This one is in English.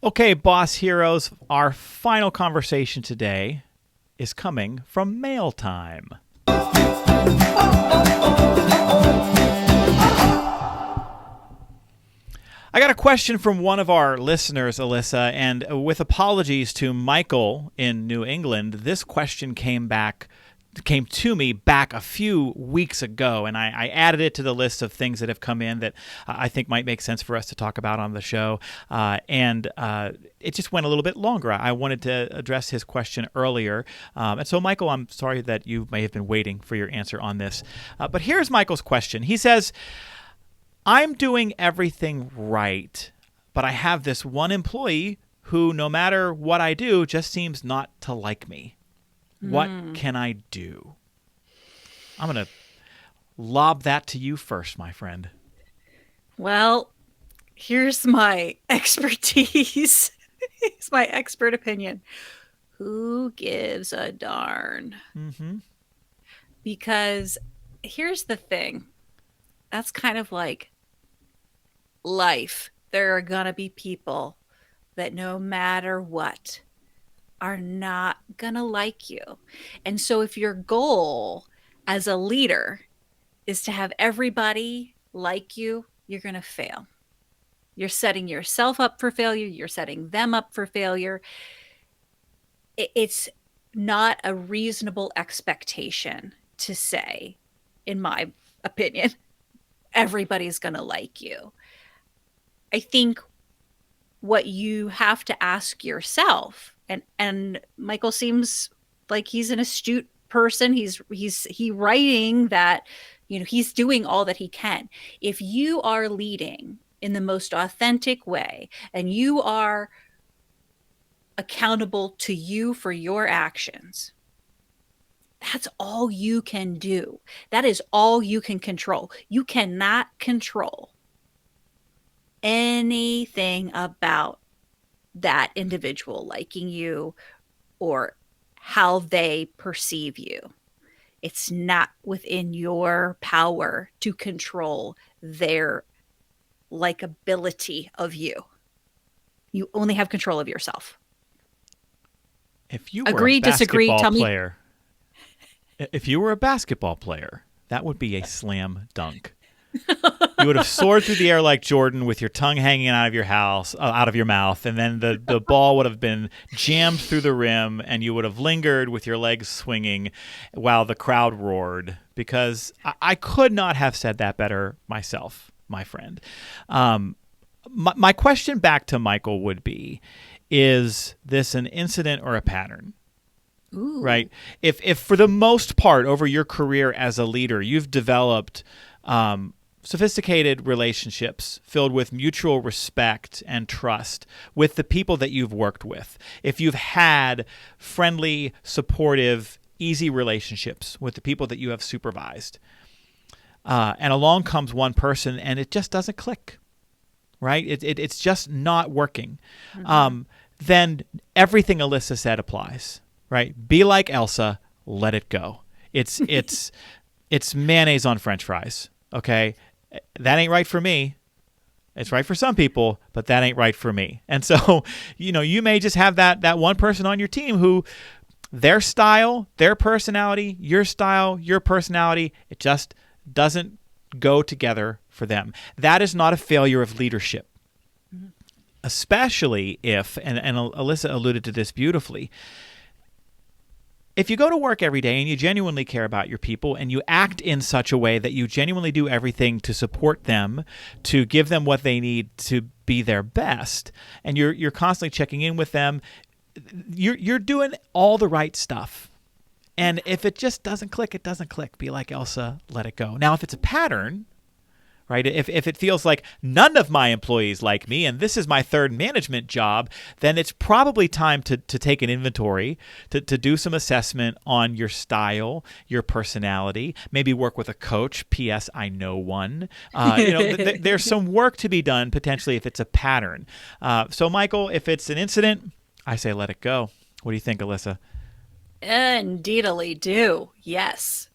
Okay, boss heroes, our final conversation today is coming from mail time. I got a question from one of our listeners, Alyssa, and with apologies to Michael in New England, this question came to me back a few weeks ago, and I added it to the list of things that have come in that I think might make sense for us to talk about on the show. And it just went a little bit longer. I wanted to address his question earlier. And so, Michael, I'm sorry that you may have been waiting for your answer on this. But here's Michael's question. He says, I'm doing everything right, but I have this one employee who, no matter what I do, just seems not to like me. What can I do? I'm going to lob that to you first, my friend. Well, here's my expertise. It's my expert opinion. Who gives a darn? Mm-hmm. Because here's the thing. That's kind of like life. There are going to be people that no matter what are not going to like you. And so if your goal as a leader is to have everybody like you, you're going to fail. You're setting yourself up for failure. You're setting them up for failure. It's not a reasonable expectation to say, in my opinion, everybody's going to like you. I think what you have to ask yourself, and Michael seems like he's an astute person. He's writing that, he's doing all that he can. If you are leading in the most authentic way and you are accountable to you for your actions, that's all you can do. That is all you can control. You cannot control anything about that individual liking you or how they perceive you. It's not within your power to control their likability of you. You only have control of yourself. If you Agree, disagree, tell me. If you were a basketball player, that would be a slam dunk. You would have soared through the air like Jordan with your tongue hanging out of your mouth, and then the ball would have been jammed through the rim, and you would have lingered with your legs swinging while the crowd roared, because I could not have said that better myself, my friend. My question back to Michael would be, is this an incident or a pattern? Ooh. Right? If for the most part over your career as a leader, you've developed sophisticated relationships filled with mutual respect and trust with the people that you've worked with, if you've had friendly, supportive, easy relationships with the people that you have supervised, and along comes one person and it just doesn't click, right? It's just not working. Mm-hmm. Then everything Alyssa said applies, right? Be like Elsa, let it go. It's mayonnaise on French fries. Okay, that ain't right for me. It's right for some people, but that ain't right for me. And so, you may just have that one person on your team who their style, their personality, your style, your personality, it just doesn't go together for them. That is not a failure of leadership. Mm-hmm. Especially if, and Alyssa alluded to this beautifully, if you go to work every day and you genuinely care about your people and you act in such a way that you genuinely do everything to support them, to give them what they need to be their best, and you're constantly checking in with them, you're doing all the right stuff. And if it just doesn't click, it doesn't click. Be like Elsa, let it go. Now, if it's a pattern, right? If it feels like none of my employees like me and this is my third management job, then it's probably time to take an inventory, to do some assessment on your style, your personality, maybe work with a coach. P.S. I know one. There's some work to be done potentially if it's a pattern. So, Michael, if it's an incident, I say let it go. What do you think, Alyssa? Indeedly do. Yes.